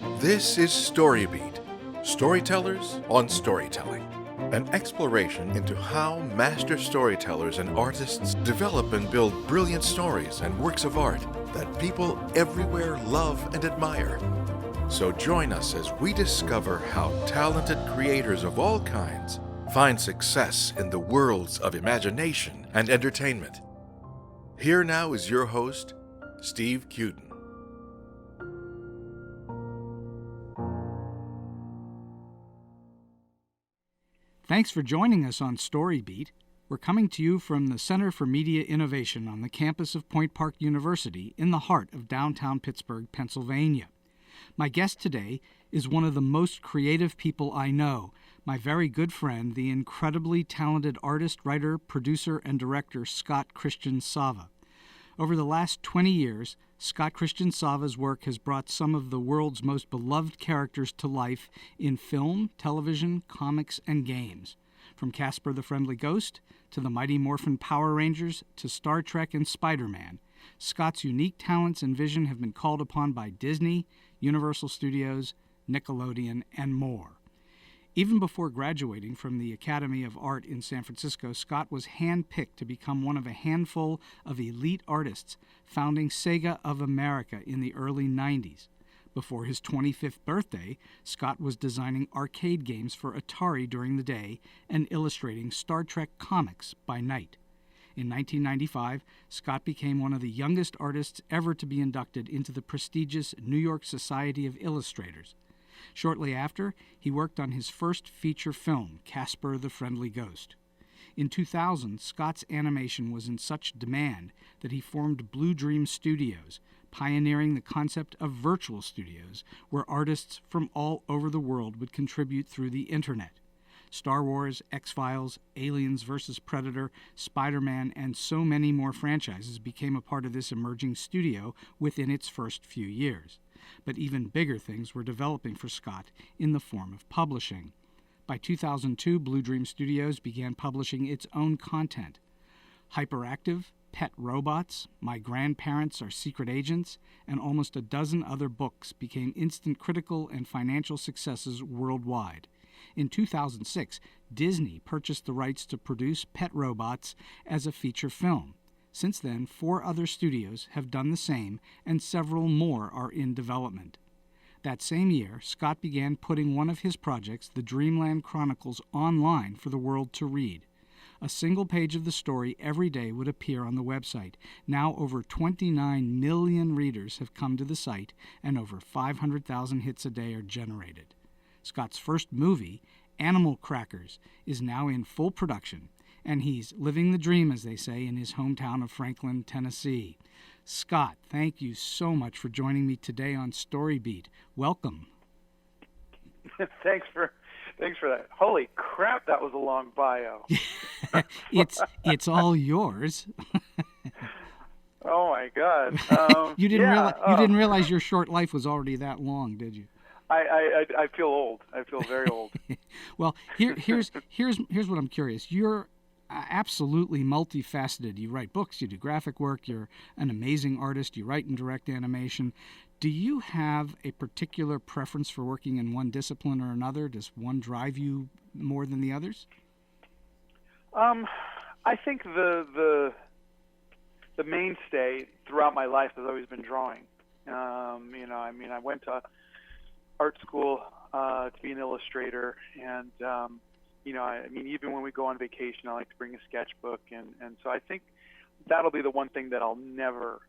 This is StoryBeat, Storytellers on Storytelling, an exploration into how master storytellers and artists develop and build brilliant stories and works of art that people everywhere love and admire. So join us as we discover how talented creators of all kinds find success in the worlds of imagination and entertainment. Here now is your host, Steve Cuden. Thanks for joining us on StoryBeat. We're coming to you from the Center for Media Innovation on the campus of Point Park University in the heart of downtown Pittsburgh, Pennsylvania. My guest today is one of the most creative people I know, my very good friend, the incredibly talented artist, writer, producer, and director Scott Christian Sava. Over the last 20 years, Scott Christian Sava's work has brought some of the world's most beloved characters to life in film, television, comics, and games. From Casper the Friendly Ghost to the Mighty Morphin Power Rangers to Star Trek and Spider-Man, Scott's unique talents and vision have been called upon by Disney, Universal Studios, Nickelodeon, and more. Even before graduating from the Academy of Art in San Francisco, Scott was handpicked to become one of a handful of elite artists founding Sega of America in the early 90s. Before his 25th birthday, Scott was designing arcade games for Atari during the day and illustrating Star Trek comics by night. In 1995, Scott became one of the youngest artists ever to be inducted into the prestigious New York Society of Illustrators. Shortly after, he worked on his first feature film, Casper the Friendly Ghost. In 2000, Scott's animation was in such demand that he formed Blue Dream Studios, pioneering the concept of virtual studios, where artists from all over the world would contribute through the internet. Star Wars, X-Files, Aliens vs. Predator, Spider-Man, and so many more franchises became a part of this emerging studio within its first few years. But even bigger things were developing for Scott in the form of publishing. By 2002, Blue Dream Studios began publishing its own content. Hyperactive, Pet Robots, My Grandparents Are Secret Agents, and almost a dozen other books became instant critical and financial successes worldwide. In 2006, Disney purchased the rights to produce Pet Robots as a feature film. Since then, 4 other studios have done the same, and several more are in development. That same year, Scott began putting one of his projects, the Dreamland Chronicles, online for the world to read. A single page of the story every day would appear on the website. Now over 29 million readers have come to the site, and over 500,000 hits a day are generated. Scott's first movie, Animal Crackers, is now in full production, and he's living the dream, as they say, in his hometown of Franklin, Tennessee. Scott, thank you so much for joining me today on StoryBeat. Welcome. Thanks for that. Holy crap, that was a long bio. It's all yours. Oh my God. You didn't realize your short life was already that long, did you? I feel old. I feel very old. Well, here's what I'm curious. You're absolutely multifaceted. You write books, you do graphic work, you're an amazing artist, you write and direct animation. Do you have a particular preference for working in one discipline or another? Does one drive you more than the others? I think the mainstay throughout my life has always been drawing. I went to art school to be an illustrator, and even when we go on vacation, I like to bring a sketchbook, and so I think that'll be the one thing that I'll never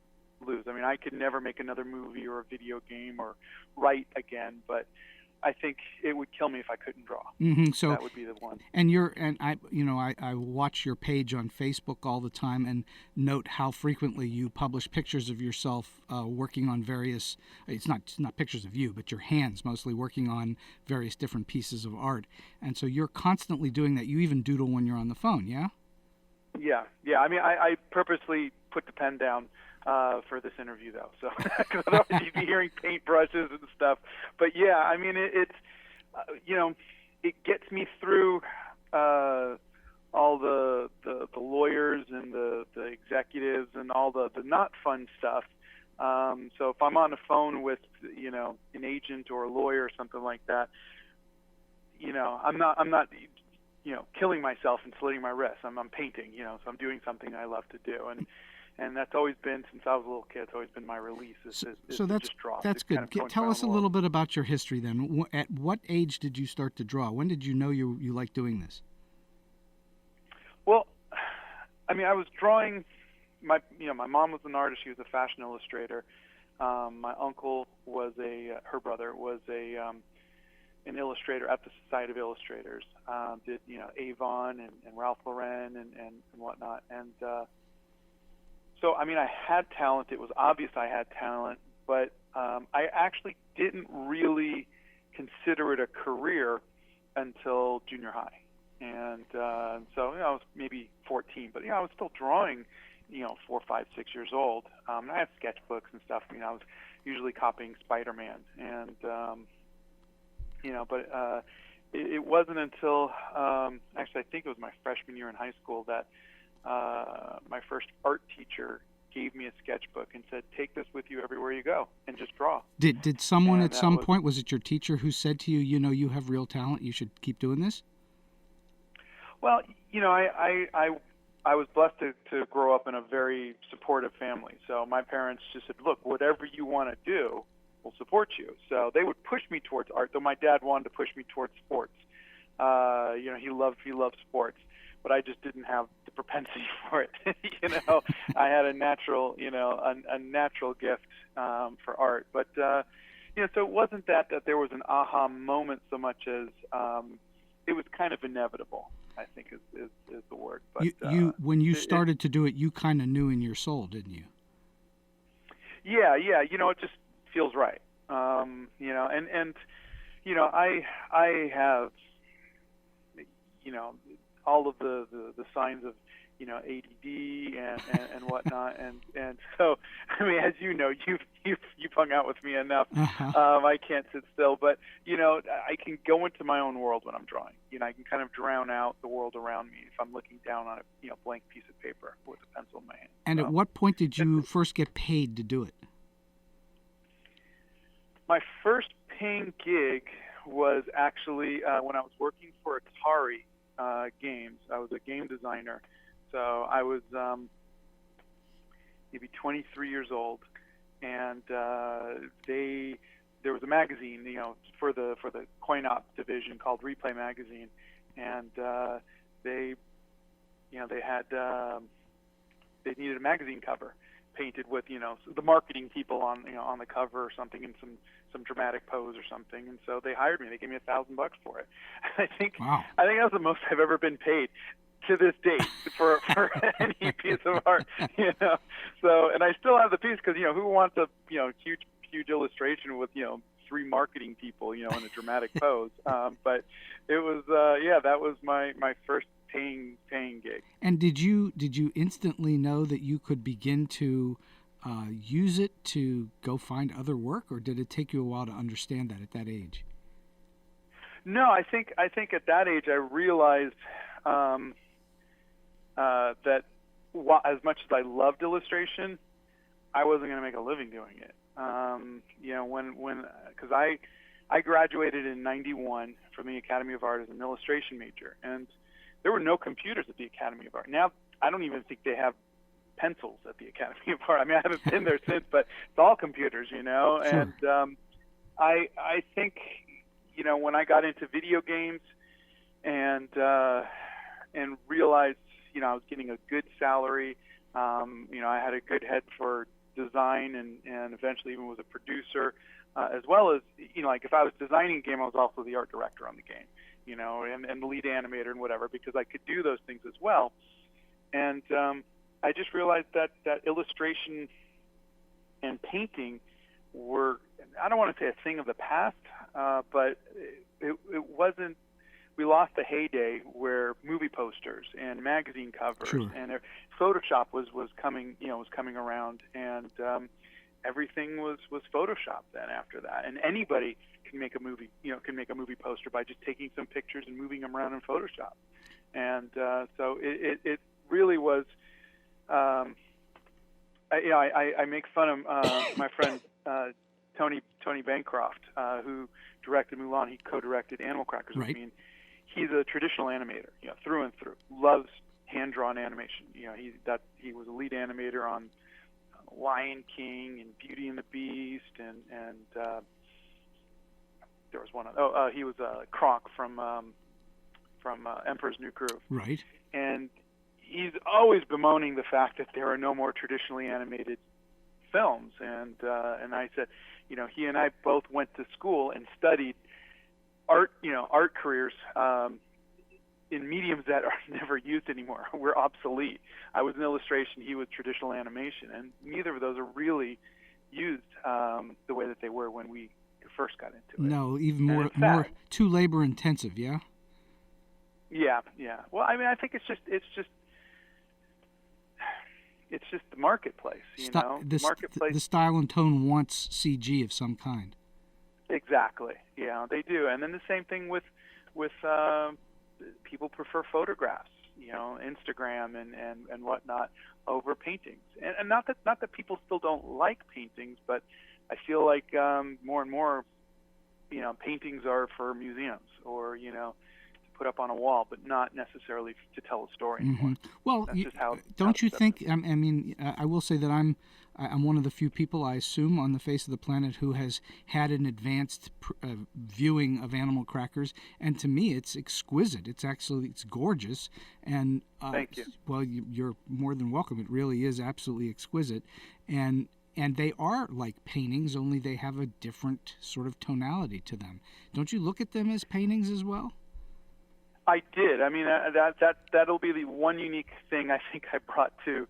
lose. I mean, I could never make another movie or a video game or write again, but I think it would kill me if I couldn't draw. Mm-hmm. So that would be the one. And I watch your page on Facebook all the time and note how frequently you publish pictures of yourself working on various. It's not pictures of you, but your hands mostly working on various different pieces of art. And so you're constantly doing that. You even doodle when you're on the phone, yeah? Yeah. I mean, I purposely put the pen down for this interview, though, so because otherwise you'd be hearing paintbrushes and stuff. But yeah, I mean, it gets me through all the lawyers and the executives and all the not fun stuff So if I'm on the phone with, an agent or a lawyer or something like that, I'm not killing myself and slitting my wrists. I'm painting, so I'm doing something I love to do. And that's always been, since I was a little kid, it's always been my release. So that's just draw. that's good. Tell us a little bit about your history then. At what age did you start to draw? When did you know you liked doing this? Well, I was drawing. My mom was an artist. She was a fashion illustrator. My uncle was her brother was an illustrator at the Society of Illustrators. Did Avon and Ralph Lauren and whatnot. And so I had talent. It was obvious I had talent, but I actually didn't really consider it a career until junior high. And so I was maybe 14, but I was still drawing 4, 5, 6 years old. I had sketchbooks and stuff. I was usually copying Spider-Man, and but it wasn't until actually I think it was my freshman year in high school that my first art teacher gave me a sketchbook and said, "Take this with you everywhere you go and just draw." Did someone at some point, was it your teacher who said to you, you have real talent, you should keep doing this? Well, I was blessed to grow up in a very supportive family. So my parents just said, "Look, whatever you want to do, we'll support you." So they would push me towards art, though my dad wanted to push me towards sports. He loved sports, but I just didn't have the propensity for it. I had a natural, a natural gift for art. But so it wasn't that there was an aha moment so much as it was kind of inevitable, I think is the word. But when you started to do it, you kind of knew in your soul, didn't you? Yeah. It just feels right. I have, all of the signs of, ADD and whatnot, and so as you've hung out with me enough, I can't sit still, but I can go into my own world when I'm drawing. I can kind of drown out the world around me if I'm looking down on a blank piece of paper with a pencil in my hand. And at what point did you first get paid to do it? My first paying gig was actually when I was working for Atari games. I was a game designer. So I was maybe 23 years old, and there was a magazine, for the coin-op division called Replay Magazine, and they needed a magazine cover painted with the marketing people on the cover or something in some dramatic pose or something, and so they hired me. They gave me $1,000 for it. I think that was the most I've ever been paid to this date for any piece of art, So, and I still have the piece because who wants a huge illustration with 3 marketing people in a dramatic pose? But it was that was my first paying gig. And did you instantly know that you could begin to use it to go find other work, or did it take you a while to understand that at that age? No, I think at that age I realized that as much as I loved illustration, I wasn't going to make a living doing it. Because I graduated in '91 from the Academy of Art as an illustration major, and there were no computers at the Academy of Art. Now I don't even think they have pencils at the Academy of Art. I haven't been there since, but it's all computers, Sure. And I think when I got into video games and realized I was getting a good salary, I had a good head for design and eventually even was a producer, as well as like if I was designing a game, I was also the art director on the game, and the lead animator and whatever, because I could do those things as well. And I just realized that illustration and painting were, I don't want to say a thing of the past, but it wasn't. We lost the heyday where movie posters and magazine covers and Photoshop was coming around, and everything was Photoshop then after that. And anybody can make a movie poster by just taking some pictures and moving them around in Photoshop. And so it really was. I make fun of my friend Tony Bancroft, who directed Mulan. He co-directed Animal Crackers with Right. me. And he's a traditional animator, through and through. Loves hand-drawn animation. He was a lead animator on Lion King and Beauty and the Beast, and there was one. He was Kronk from Emperor's New Groove. Right. And he's always bemoaning the fact that there are no more traditionally animated films. And I said, he and I both went to school and studied art careers in mediums that are never used anymore. We're obsolete. I was in illustration, he was traditional animation, and neither of those are really used the way that they were when we first got into it. No, even more too labor intensive, yeah? Yeah. Well, I mean, I think it's just the marketplace, The marketplace. The style and tone wants CG of some kind. Exactly. Yeah, they do. And then the same thing with people prefer photographs, Instagram and whatnot over paintings. And not that people still don't like paintings, but I feel like more and more, paintings are for museums or to put up on a wall, but not necessarily to tell a story anymore. Mm-hmm. Well, don't you think? I mean, I will say that I'm one of the few people, I assume, on the face of the planet who has had an advanced viewing of Animal Crackers, and to me, it's exquisite. It's gorgeous, and thank you. Well, you're more than welcome. It really is absolutely exquisite, and they are like paintings, only they have a different sort of tonality to them. Don't you look at them as paintings as well? I did. I mean, that'll be the one unique thing I think I brought to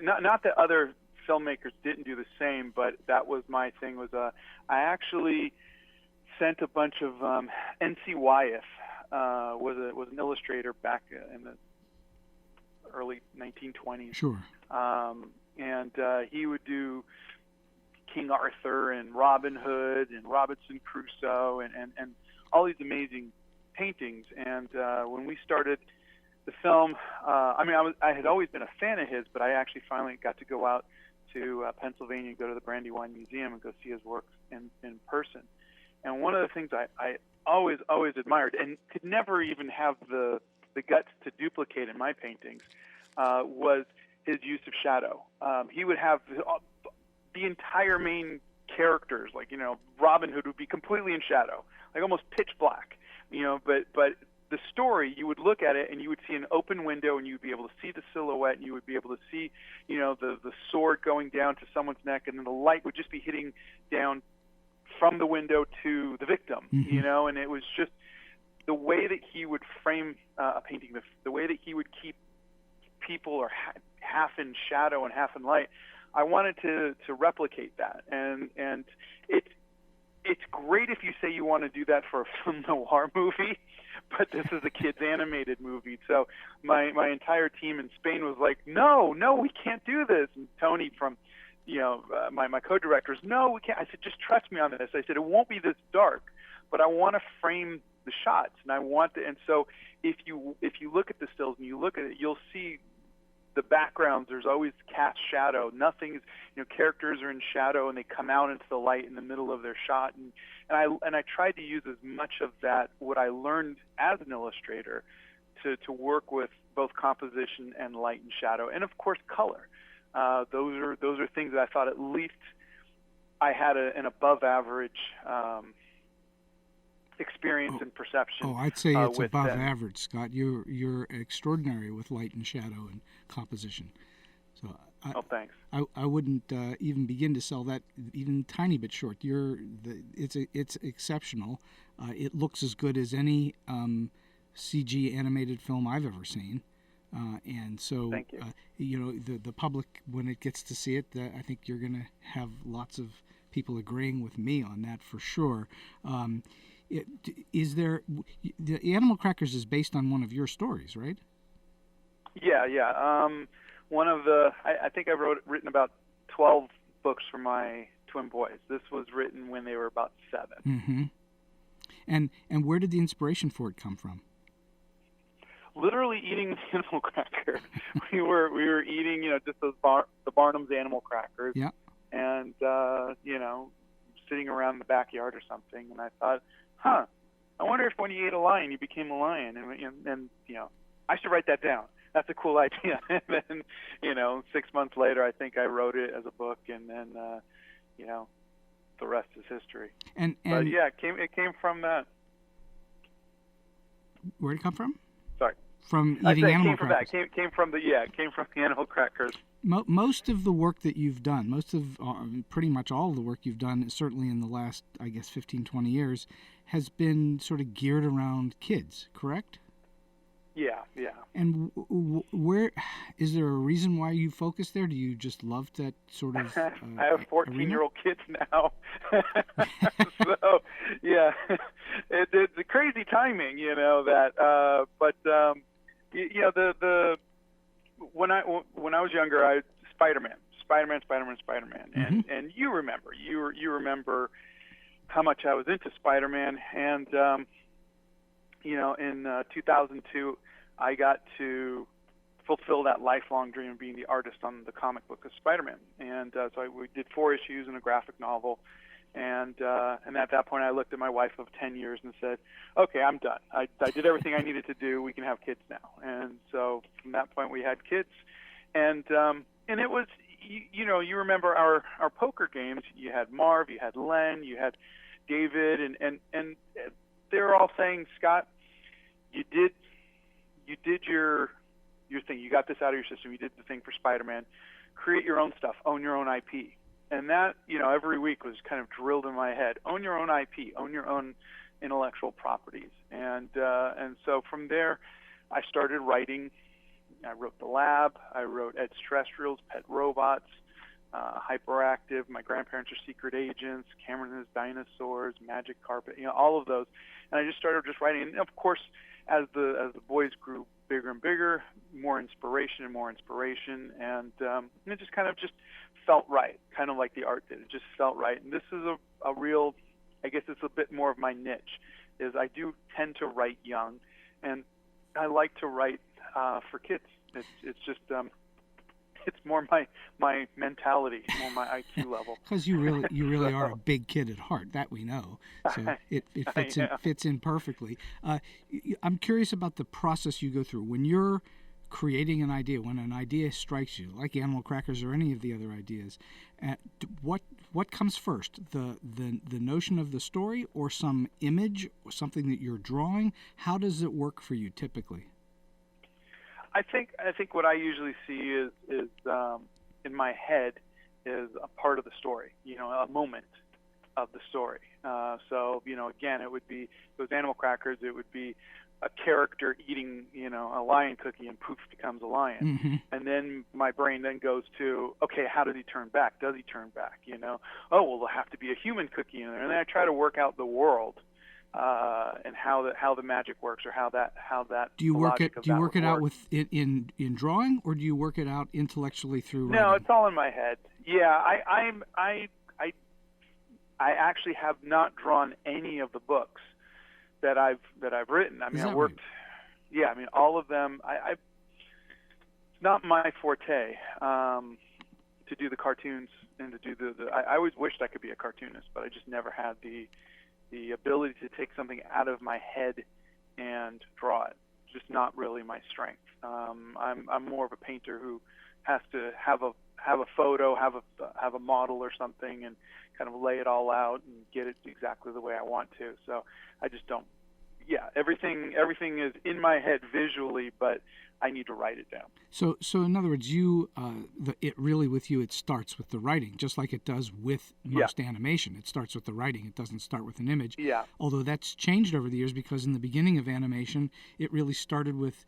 not that other filmmakers didn't do the same, but that was my thing. I actually sent a bunch of N.C. Wyeth was an illustrator back in the early 1920s. Sure. And he would do King Arthur and Robin Hood and Robinson Crusoe and all these amazing paintings. And when we started the film, I had always been a fan of his, but I actually finally got to go out to Pennsylvania, go to the Brandywine Museum and go see his work in person. And one of the things I always admired and could never even have the guts to duplicate in my paintings was his use of shadow. He would have the entire main characters, like, Robin Hood would be completely in shadow, like almost pitch black, but the story, you would look at it and you would see an open window and you would be able to see the silhouette and you would be able to see, the sword going down to someone's neck, and then the light would just be hitting down from the window to the victim, Mm-hmm. And it was just the way that he would frame a painting, the way that he would keep people or half in shadow and half in light. I wanted to replicate that, and it's great if you say you want to do that for a film noir movie, but this is a kids animated movie. So my entire team in Spain was like, no, we can't do this. And Tony from my co-directors, no, we can't. I said, just trust me on this. I said, it won't be this dark, but I want to frame the shots, and I want to. And so if you look at the stills and you look at it, you'll see the backgrounds. There's always cast shadow. Nothing's, characters are in shadow and they come out into the light in the middle of their shot. And I tried to use as much of that, what I learned as an illustrator, to work with both composition and light and shadow, and of course color. Those are things that I thought at least I had an above average experience and perception. Oh, I'd say it's with above them. average, Scott. You're extraordinary with light and shadow and composition. So Thanks. I wouldn't even begin to sell that even a tiny bit short. It's exceptional. It looks as good as any CG animated film I've ever seen. And so, Thank you. The public, when it gets to see it, I think you're going to have lots of people agreeing with me on that for sure. The Animal Crackers is based on one of your stories, right? Yeah. One of I think I've written about 12 books for my twin boys. This was written when they were about 7. Mm-hmm. And where did the inspiration for it come from? literally eating the animal cracker. we were eating, just those the Barnum's animal crackers. Yeah. And sitting around the backyard or something, and I thought, I wonder if when you ate a lion, you became a lion, and I should write that down. That's a cool idea. And then, 6 months later, I think I wrote it as a book, and then, the rest is history. But yeah, it came from that. Where'd it come from? Sorry. From eating animal crackers. Came from the animal crackers. Most of the work that you've done, pretty much all of the work you've done, certainly in the last, I guess, 15, 20 years, has been sort of geared around kids, correct? Yeah. And where is there a reason why you focus there? Do you just love that sort of? I have 14-year-old kids now, so yeah, it's a crazy timing, that. But when I was younger, Spider-Man, and you remember how much I was into Spider-Man, and in 2002, I got to fulfill that lifelong dream of being the artist on the comic book of Spider-Man. And so we did 4 issues and a graphic novel. And at that point, I looked at my wife of 10 years and said, okay, I'm done. I did everything I needed to do. We can have kids now. And so from that point, we had kids. And it was, you remember our poker games. You had Marv, you had Len, you had David, and they were all saying, Scott, you did your thing. You got this out of your system. You did the thing for Spider-Man. Create your own stuff. Own your own IP. And that, every week was kind of drilled in my head. Own your own IP. Own your own intellectual properties. And so from there, I started writing. I wrote The Lab. I wrote Ed's Terrestrials, Pet Robots, Hyperactive, My Grandparents Are Secret Agents, Cameron and His Dinosaurs, Magic Carpet, all of those. And I just started writing. And of course, as the boys grew bigger and bigger, more inspiration, and it just kind of felt right, kind of like the art did. It just felt right. And this is a real, I guess it's a bit more of my niche, is I do tend to write young, and I like to write for kids. It's just it's more my mentality, more my IQ level. Because you really are a big kid at heart, that we know. So it fits in perfectly. I'm curious about the process you go through when you're creating an idea. When an idea strikes you, like Animal Crackers or any of the other ideas, what comes first? The notion of the story, or some image, or something that you're drawing? How does it work for you typically? I think what I usually see is in my head is a part of the story, a moment of the story. So again, it would be those Animal Crackers. It would be a character eating, a lion cookie, and poof, becomes a lion. Mm-hmm. And then my brain then goes to, okay, how does he turn back? Does he turn back? Oh, well, there'll have to be a human cookie in there. And then I try to work out the world. And how the magic works, or how that do you work it out with in drawing, or do you work it out intellectually through writing? No, it's all in my head. Yeah, I actually have not drawn any of the books that I've written. I mean, I worked. Right? Yeah, I mean, all of them. It's not my forte to do the cartoons and to do the. I always wished I could be a cartoonist, but I just never had the ability to take something out of my head and draw it. Just not really my strength. I'm more of a painter who has to have a photo, have a model or something, and kind of lay it all out and get it exactly the way I want to. So I just don't. Yeah, everything is in my head visually, but I need to write it down. So in other words, it starts with the writing, just like it does with most animation. It starts with the writing. It doesn't start with an image. Yeah. Although that's changed over the years, because in the beginning of animation, it really started with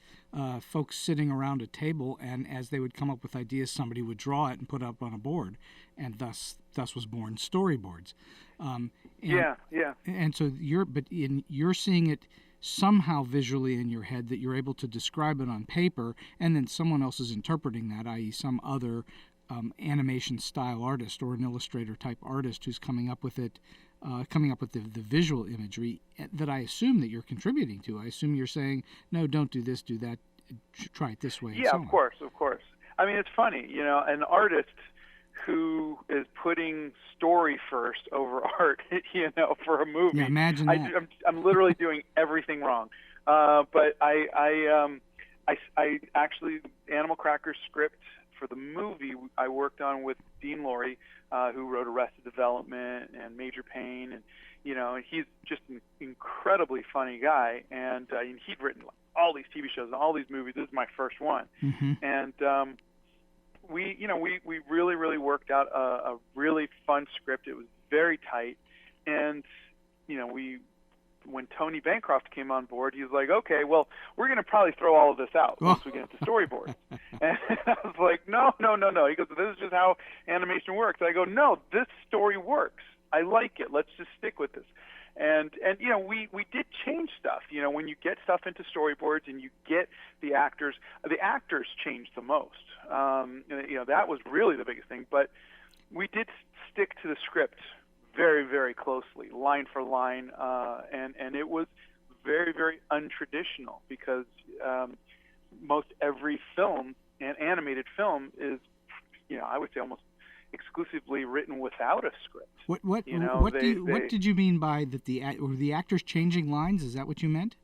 folks sitting around a table, and as they would come up with ideas, somebody would draw it and put it up on a board, and thus was born storyboards. And so you're seeing it somehow visually in your head, that you're able to describe it on paper, and then someone else is interpreting that, i.e. some other animation style artist or an illustrator type artist who's coming up with it coming up with the visual imagery that I assume that you're contributing to. I assume you're saying, no, don't do this, do that, try it this way. Yeah, and so of course. I mean, it's funny, an artist who is putting story first over art, for a movie. Yeah, imagine that. I'm literally doing everything wrong. But I actually, Animal Cracker's script for the movie I worked on with Dean Lorey, who wrote Arrested Development and Major Payne, and he's just an incredibly funny guy, and he'd written all these TV shows and all these movies. This is my first one, and we really worked out a really fun script. It was very tight, and when Tony Bancroft came on board, he was like, okay, well, we're going to probably throw all of this out once we get into storyboards. And I was like, no. He goes, this is just how animation works. I go, no, this story works. I like it. Let's just stick with this. And we did change stuff. When you get stuff into storyboards and you get the actors changed the most. That was really the biggest thing. But we did stick to the script very, very closely, line for line, and it was very, very untraditional because most every film and animated film is, I would say almost exclusively written without a script. What did you mean by that? Were the actors changing lines? Is that what you meant?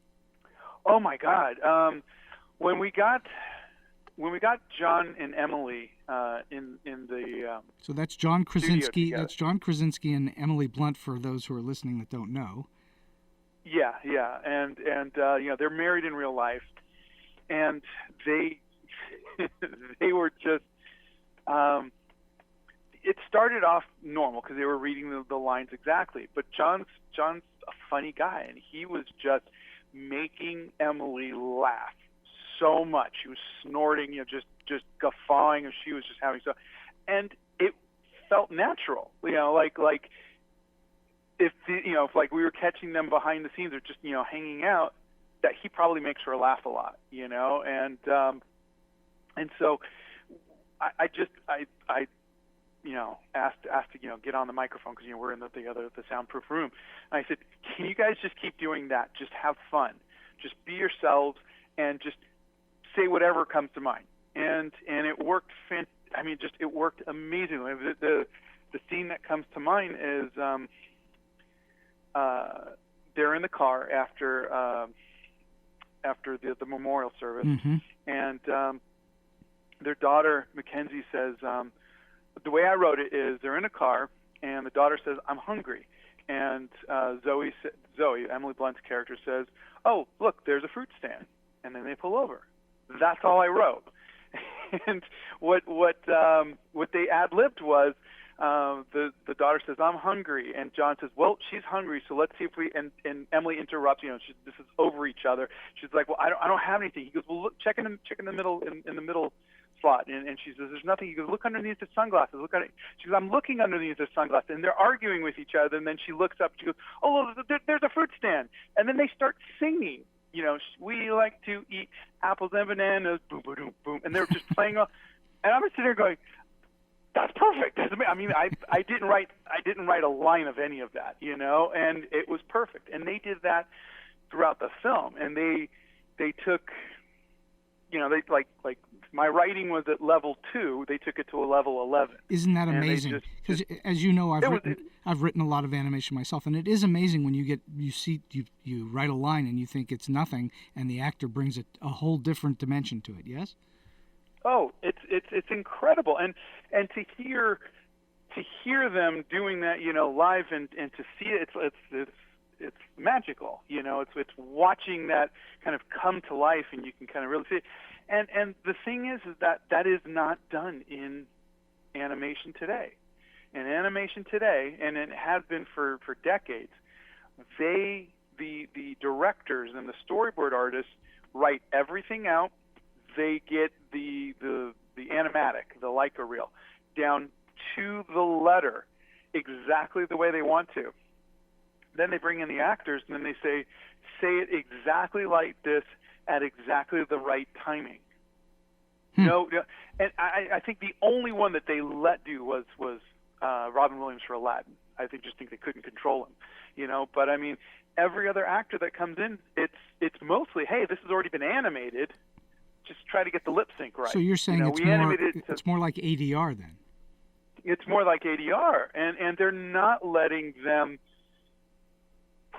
Oh my God! When we got John and Emily in the so that's John Krasinski. That's John Krasinski and Emily Blunt for those who are listening that don't know. Yeah, and they're married in real life, and they were just. It started off normal because they were reading the lines exactly, but John's a funny guy, and he was just making Emily laugh so much. He was snorting, just guffawing, and she was just having so, and it felt natural, like if we were catching them behind the scenes or just hanging out, that he probably makes her laugh a lot, and so I asked to get on the microphone because we're in the soundproof room. And I said, can you guys just keep doing that? Just have fun, just be yourselves, and just say whatever comes to mind. And it worked. It worked amazingly. The scene that comes to mind is they're in the car after the memorial service, and their daughter Mackenzie says. The way I wrote it is they're in a car, and the daughter says, I'm hungry. And Zoe, Emily Blunt's character, says, oh, look, there's a fruit stand. And then they pull over. That's all I wrote. And what they ad-libbed was the daughter says, I'm hungry. And John says, well, she's hungry, so let's see if we – and Emily interrupts. This is over each other. She's like, well, I don't have anything. He goes, well, look, check in the middle in the middle slot. And she says, there's nothing. He goes, look underneath the sunglasses. Look at it. She goes, I'm looking underneath the sunglasses. And they're arguing with each other. And then she looks up. She goes, oh, well, there's a fruit stand. And then they start singing. We like to eat apples and bananas. Boom, boom, boom, boom. And they're just playing. And I'm sitting there going, that's perfect. I mean, I didn't write a line of any of that, and it was perfect. And they did that throughout the film. And they took, they like my writing was at level 2. They took it to a level 11. Isn't that amazing? Because as you know, I've written a lot of animation myself, and it is amazing when you write a line and you think it's nothing, and the actor brings a whole different dimension to it. Yes. Oh, it's incredible, and to hear them doing that, live, and to see it, it's magical. It's watching that kind of come to life, and you can kind of really see it. And the thing is that is not done in animation today. In animation today, and it has been for decades, the directors and the storyboard artists write everything out. They get the animatic, the Leica reel, down to the letter, exactly the way they want to. Then they bring in the actors, and then they say it exactly like this at exactly the right timing. No, and I think the only one that they let do was Robin Williams for Aladdin. I just think they couldn't control him, But I mean, every other actor that comes in, it's mostly, hey, this has already been animated. Just try to get the lip sync right. So you're saying it's more like ADR then? It's more like ADR, and they're not letting them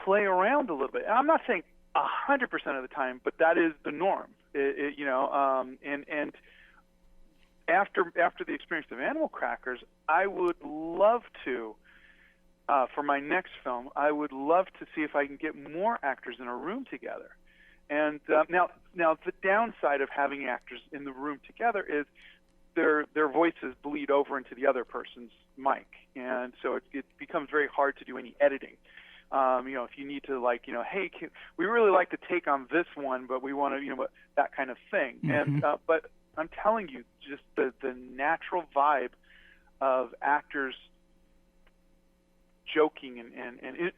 play around a little bit. I'm not saying 100% of the time, but that is the norm. And after the experience of Animal Crackers, I would love to, for my next film, I would love to see if I can get more actors in a room together. And now the downside of having actors in the room together is their voices bleed over into the other person's mic, and so it becomes very hard to do any editing. If you need to, hey, we really like to take on this one, but we want to, that kind of thing. Mm-hmm. And but I'm telling you, just the natural vibe of actors joking and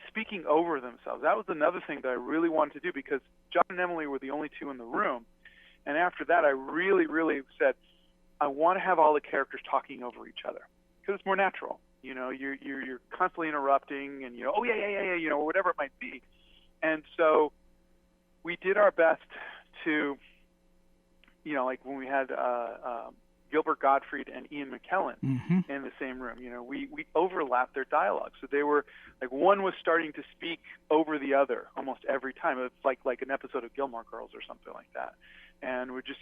speaking over themselves. That was another thing that I really wanted to do, because John and Emily were the only two in the room. And after that, I really, really said, I want to have all the characters talking over each other, because it's more natural. You're constantly interrupting, and oh yeah, or whatever it might be. And so we did our best to, like when we had Gilbert Gottfried and Ian McKellen mm-hmm. in the same room, we overlapped their dialogue. So they were like, one was starting to speak over the other almost every time. It's like an episode of Gilmore Girls or something like that. And we're just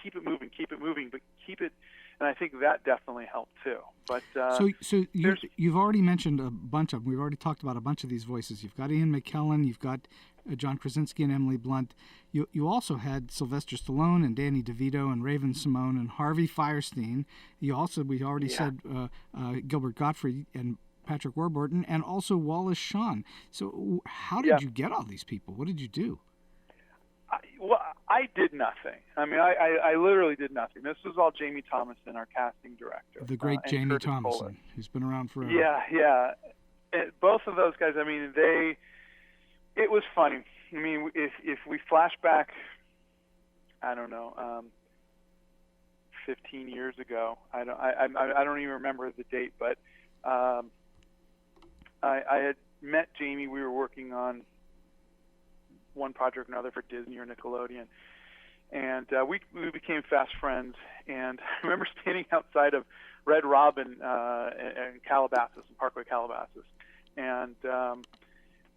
keep it moving, but keep it. And I think that definitely helped too. But so you've already mentioned a bunch of them. We've already talked about a bunch of these voices. You've got Ian McKellen, you've got John Krasinski and Emily Blunt. You also had Sylvester Stallone and Danny DeVito and Raven Simone and Harvey Fierstein. We already said Gilbert Gottfried and Patrick Warburton, and also Wallace Shawn. So how did you get all these people? What did you do? I did nothing. I mean, I literally did nothing. This was all Jamie Thomason, our casting director. The great Jamie Curtis Thomason, Fuller, who's been around forever. Yeah. Both of those guys, I mean, it was funny. I mean, if we flash back, I don't know, 15 years ago, I don't even remember the date, but I had met Jamie. We were working on one project or another for Disney or Nickelodeon, and we became fast friends. And I remember standing outside of Red Robin in Calabasas, in Parkway Calabasas, and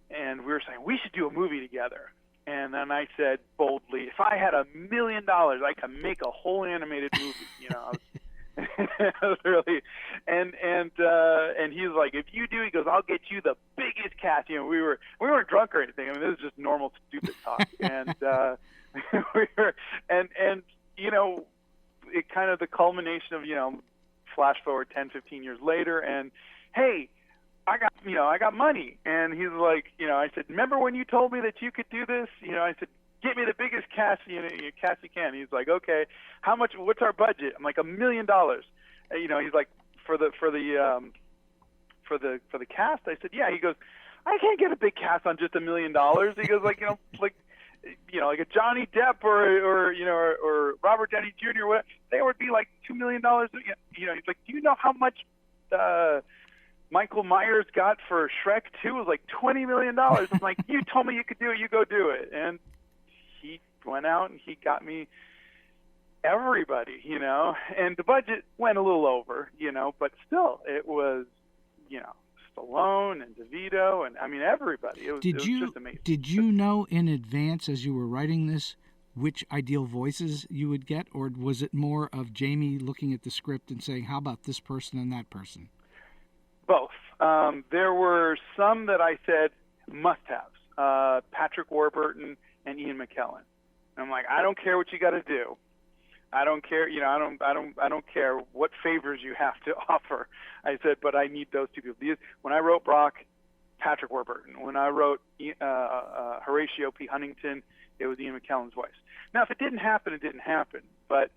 we were saying we should do a movie together. And then I said boldly, if I had $1 million, I could make a whole animated movie. Really, and he's like, if you do, he goes, I'll get you the biggest cast. We weren't drunk or anything. I mean, this is just normal stupid talk. And we were, and it kind of the culmination of flash forward 10, 15 years later, and hey, I got money. And he's like, I said, remember when you told me that you could do this? I said, get me the biggest cast you can. He's like, okay, how much? What's our budget? I'm like, $1 million. He's like, for the cast. I said, yeah. He goes, I can't get a big cast on just $1 million. He goes, like a Johnny Depp or Robert Downey Jr. or whatever. They would be like $2 million. He's like, do you know how much Michael Myers got for Shrek 2? It was like $20 million. I'm like, you told me you could do it. You go do it. And he went out and he got me everybody, and the budget went a little over, but still it was, Stallone and DeVito and I mean everybody. It was just amazing. Did you know in advance as you were writing this which ideal voices you would get, or was it more of Jamie looking at the script and saying, how about this person and that person? Both. There were some that I said must-haves. Patrick Warburton and Ian McKellen. I'm like, I don't care what you got to do. I don't care, I don't care what favors you have to offer. I said, but I need those two people. When I wrote Brock, Patrick Warburton. When I wrote Horatio P. Huntington, it was Ian McKellen's voice. Now, if it didn't happen, it didn't happen. But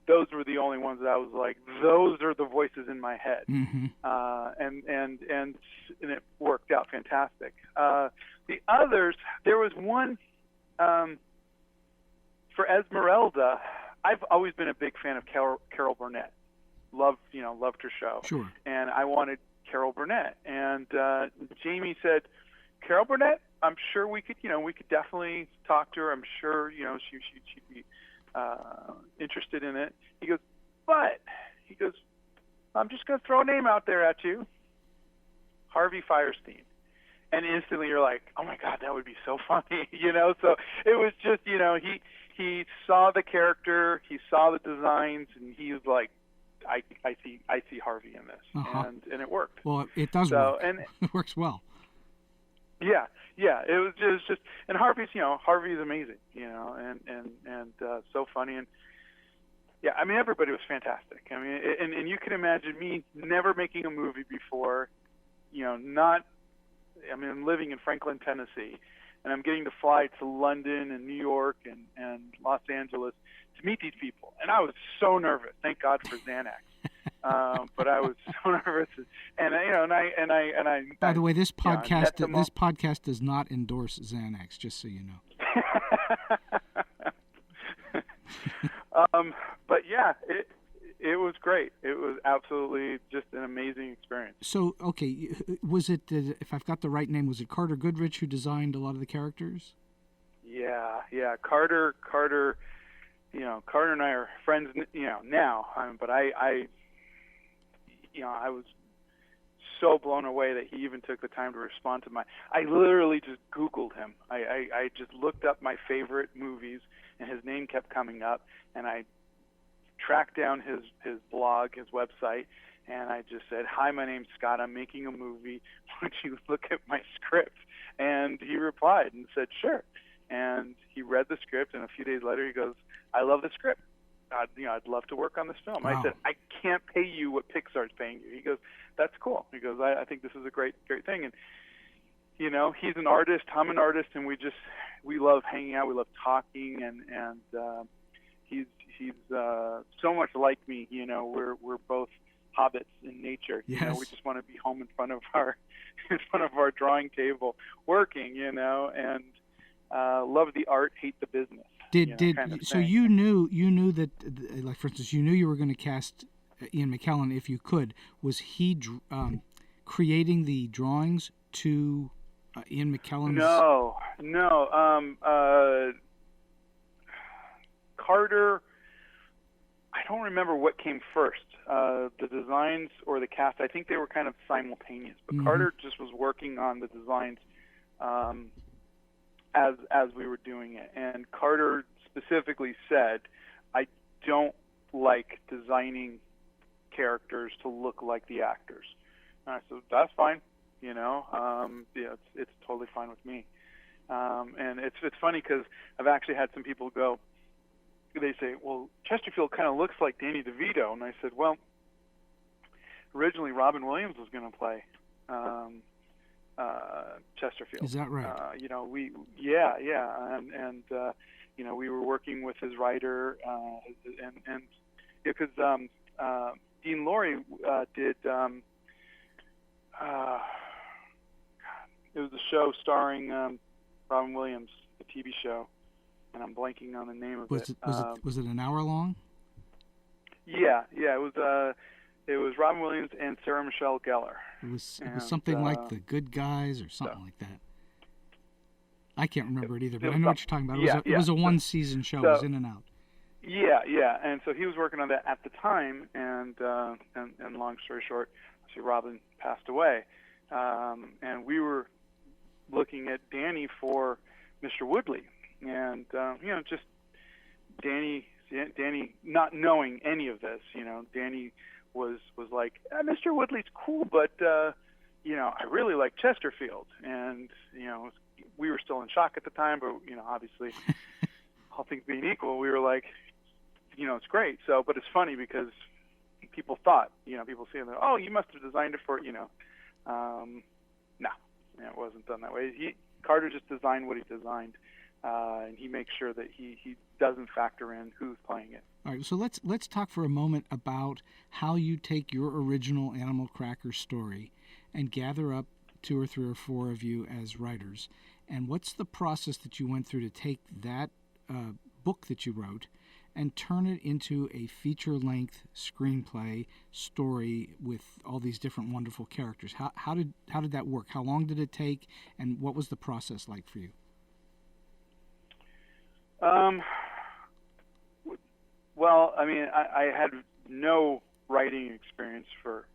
those were the only ones that I was like, those are the voices in my head. Mm-hmm. And it worked out fantastic. The others, there was one for Esmeralda. I've always been a big fan of Carol Burnett. Loved her show. Sure. And I wanted Carol Burnett. And Jamie said, Carol Burnett, I'm sure we could definitely talk to her. I'm sure, she'd be interested in it. He goes, I'm just going to throw a name out there at you, Harvey Fierstein. And instantly you're like, oh my God, that would be so funny, So it was just, he saw the character, he saw the designs, and he was like, I see Harvey in this, and it worked. Well, it does work. And it works well. Yeah, it was just, and Harvey's amazing, and so funny, and yeah, I mean, everybody was fantastic. I mean, and you can imagine me never making a movie before, I'm living in Franklin, Tennessee, and I'm getting to fly to London and New York and Los Angeles to meet these people. And I was so nervous. Thank God for Xanax. But I was so nervous. And I. By the way, this podcast does not endorse Xanax, just so you know. But yeah, it was great. It was absolutely just an amazing experience. So, okay, was it, if I've got the right name, was it Carter Goodrich who designed a lot of the characters? Yeah. Carter, Carter and I are friends, now. But I was so blown away that he even took the time to respond to I literally just Googled him. I just looked up my favorite movies, and his name kept coming up, and I tracked down his blog, his website, and I just said, hi, my name's Scott. I'm making a movie. Why don't you look at my script? And he replied and said, sure. And he read the script, and a few days later he goes, I love the script. I'd love to work on this film. Wow. I said, I can't pay you what Pixar's paying you. He goes, that's cool. He goes, I think this is a great thing. And, he's an artist. I'm an artist, and we love hanging out. We love talking, and he's so much like me. We're both hobbits in nature. Yes. We just want to be home in front of our drawing table working. And love the art, hate the business. So you knew that, like, for instance, you knew you were going to cast Ian McKellen if you could. Was he creating the drawings to Ian McKellen's? No. Carter, I don't remember what came first, the designs or the cast. I think they were kind of simultaneous, but Carter just was working on the designs as we were doing it. And Carter specifically said, I don't like designing characters to look like the actors. And I said, that's fine. It's totally fine with me. And it's funny because I've actually had some people go, they say, well, Chesterfield kind of looks like Danny DeVito. And I said, well, originally Robin Williams was going to play Chesterfield. Is that right? And we were working with his writer, and because Dean Lorry did. It was a show starring Robin Williams, a TV show, and I'm blanking on the name of it. Was it an hour long? Yeah. It was Robin Williams and Sarah Michelle Gellar. It was something like The Good Guys or something like that. I can't remember it either, but I know what you're talking about. It was a one-season show. It was in and out. Yeah. And so he was working on that at the time, and long story short, see, Robin passed away, and we were looking at Danny for Mr. Woodley, and just Danny not knowing any of this, Danny was like, Mr. Woodley's cool, but I really like Chesterfield, and we were still in shock at the time, but obviously all things being equal, we were like, it's great. So, but it's funny because people thought, people see him, oh, you must have designed it for, no, it wasn't done that way. Carter just designed what he designed, and he makes sure that he doesn't factor in who's playing it. All right, so let's talk for a moment about how you take your original Animal Cracker story and gather up 2 or 3 or 4 of you as writers, and what's the process that you went through to take that book that you wrote and turn it into a feature-length screenplay story with all these different wonderful characters? How did that work? How long did it take, and what was the process like for you? Well, I mean, I had no writing experience for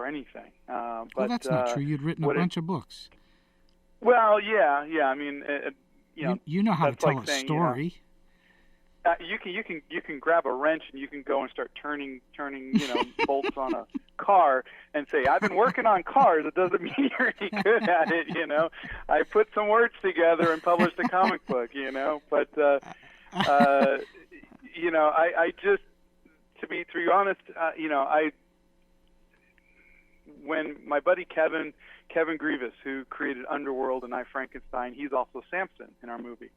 anything. But well, that's not true. You'd written a bunch of books. Well, yeah. I mean, you know how to tell a story. You can grab a wrench and you can go and start turning bolts on a car and say, I've been working on cars. It doesn't mean you're any good at it. I put some words together and published a comic book. But I just, to be honest, when my buddy Kevin Grievous, who created Underworld and I, Frankenstein, he's also Samson in our movie.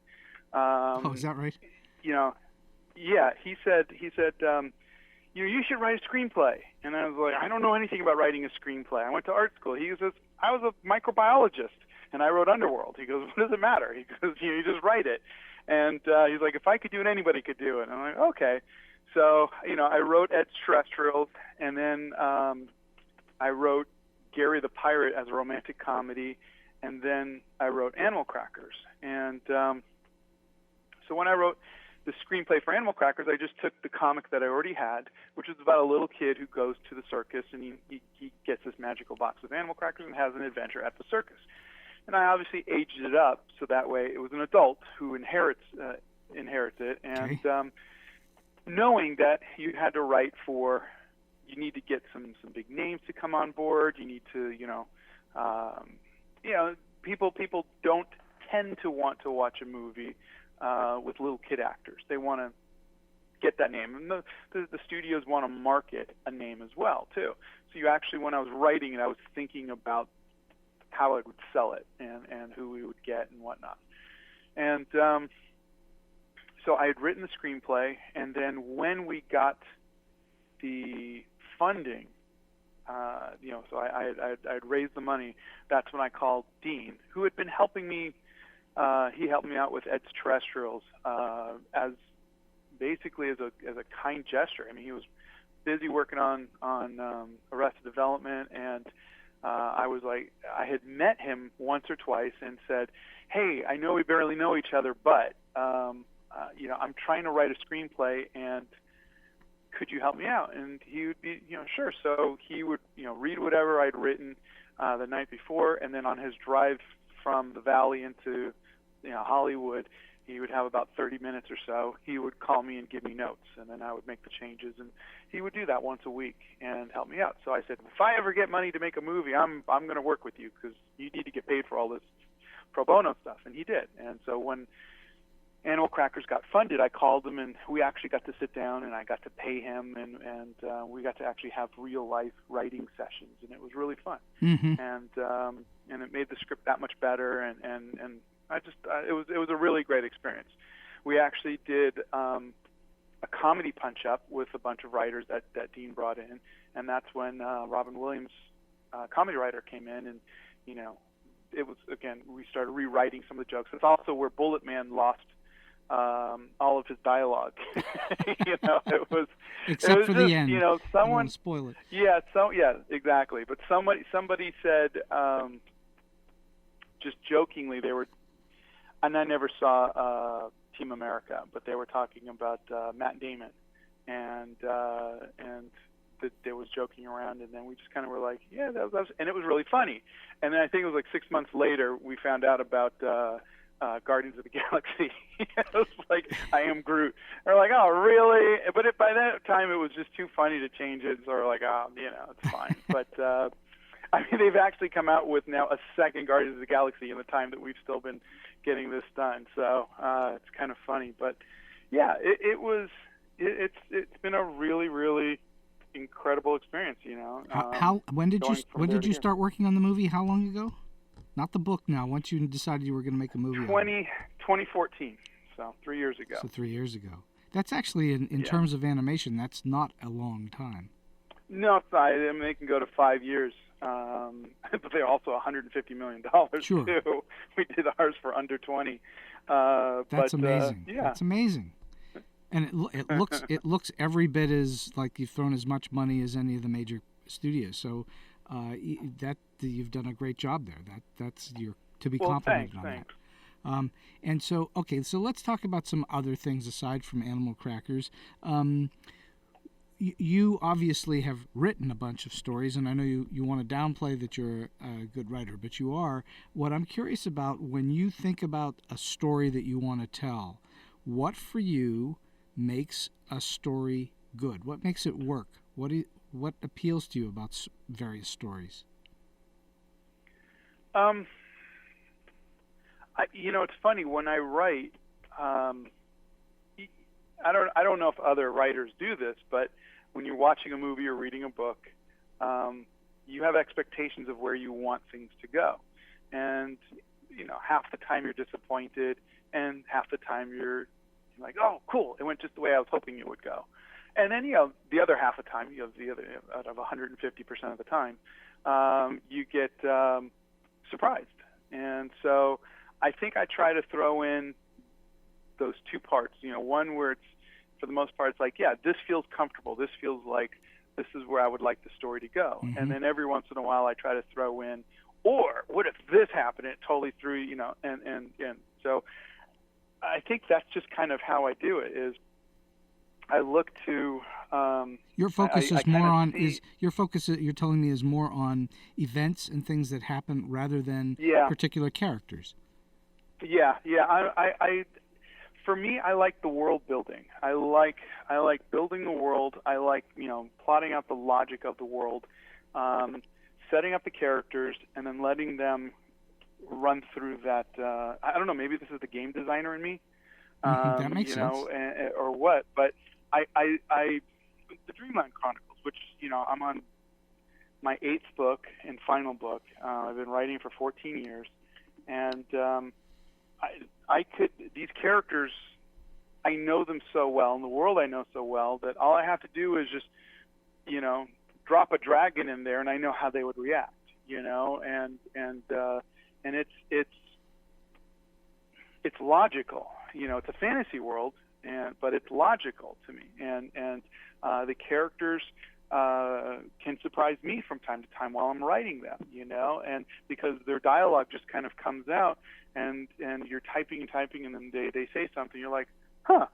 Oh, is that right? Yeah, he said, you should write a screenplay. And I was like, I don't know anything about writing a screenplay. I went to art school. He says, I was a microbiologist and I wrote Underworld. He goes, what does it matter? He goes, you just write it. And he's like, if I could do it, anybody could do it. And I'm like, okay. So, I wrote Extraterrestrials, and then I wrote Gary the Pirate as a romantic comedy, and then I wrote Animal Crackers. And so when I wrote the screenplay for Animal Crackers, I just took the comic that I already had, which is about a little kid who goes to the circus, and he gets this magical box of animal crackers and has an adventure at the circus. And I obviously aged it up so that way it was an adult who inherits it. And okay. Knowing that you had to write you need to get some big names to come on board. You need to, people don't tend to want to watch a movie with little kid actors. They want to get that name, and the studios want to market a name as well too. So you actually, when I was writing it, I was thinking about how I would sell it and who we would get and whatnot. And so I had written the screenplay, and then when we got the funding, so I'd raised the money. That's when I called Dean, who had been helping me. He helped me out with Extraterrestrials as basically as a kind gesture. I mean, he was busy working on Arrested Development, and I was like, I had met him once or twice and said, hey, I know we barely know each other, but I'm trying to write a screenplay, and could you help me out? And he would be, sure. So he would, read whatever I'd written the night before, and then on his drive from the Valley into, Hollywood, he would have about 30 minutes or so. He would call me and give me notes, and then I would make the changes. And he would do that once a week and help me out. So I said, if I ever get money to make a movie, I'm going to work with you because you need to get paid for all this pro bono stuff. And he did. And so when Animal Crackers got funded, I called him, and we actually got to sit down, and I got to pay him, and we got to actually have real-life writing sessions, and it was really fun. Mm-hmm. And it made the script that much better, and it was a really great experience. We actually did a comedy punch-up with a bunch of writers that Dean brought in, and that's when Robin Williams, comedy writer, came in, and it was, again, we started rewriting some of the jokes. It's also where Bullet Man lost all of his dialogue. It was except for just, the end. Someone don't spoil it. Yeah, exactly. But somebody said, just jokingly, they were, and I never saw Team America, but they were talking about Matt Damon, and there was joking around, and then we just kind of were like, yeah, that was, and it was really funny. And then I think it was like 6 months later we found out about Guardians of the Galaxy. It was like, I am Groot. We're like, oh, really? But by that time, it was just too funny to change it. So we're like, oh, it's fine. But I mean, they've actually come out with now a second Guardians of the Galaxy in the time that we've still been getting this done. So it's kind of funny. But yeah, it's been a really, really incredible experience. When did you start working on the movie? How long ago? Not the book now. Once you decided you were going to make a movie. 2014. So 3 years ago. So 3 years ago. That's actually, in terms of animation, that's not a long time. No, it's not. I mean, they can go to 5 years. But they're also $150 million, sure. too. We did ours for under 20. That's amazing. Yeah. That's amazing. And it looks every bit as like you've thrown as much money as any of the major studios. So you've done a great job there. That's your to be complimented on thanks. that. And so so let's talk about some other things aside from Animal Crackers. You obviously have written a bunch of stories, and I know you want to downplay that you're a good writer, but you are. What I'm curious about, when you think about a story that you want to tell, what for you makes a story good? What makes it work? What appeals to you about various stories? It's funny when I write. I don't know if other writers do this, but when you're watching a movie or reading a book, you have expectations of where you want things to go, and half the time you're disappointed, and half the time you're like, oh, cool, it went just the way I was hoping it would go. And then, the other half of the time, the other out of 150% of the time, you get surprised. And so I think I try to throw in those two parts. One where it's, for the most part, it's like, yeah, this feels comfortable. This feels like this is where I would like the story to go. Mm-hmm. And then every once in a while I try to throw in, or what if this happened? It totally threw, and so I think that's just kind of how I do it, is I look to your focus you're telling me is more on events and things that happen rather than particular characters. Yeah. For me, I like the world building. I like building the world. I like plotting out the logic of the world, setting up the characters, and then letting them run through that. I don't know. Maybe this is the game designer in me. That makes sense. Or what? But I the Dreamland Chronicles, which I'm on my 8th book and final book. I've been writing for 14 years, and these characters, I know them so well, and the world I know so well, that all I have to do is just, drop a dragon in there, and I know how they would react, and it's logical, it's a fantasy world, but it's logical to me, and the characters can surprise me from time to time while I'm writing them, and because their dialogue just kind of comes out, and you're typing, and then they say something, you're like, huh,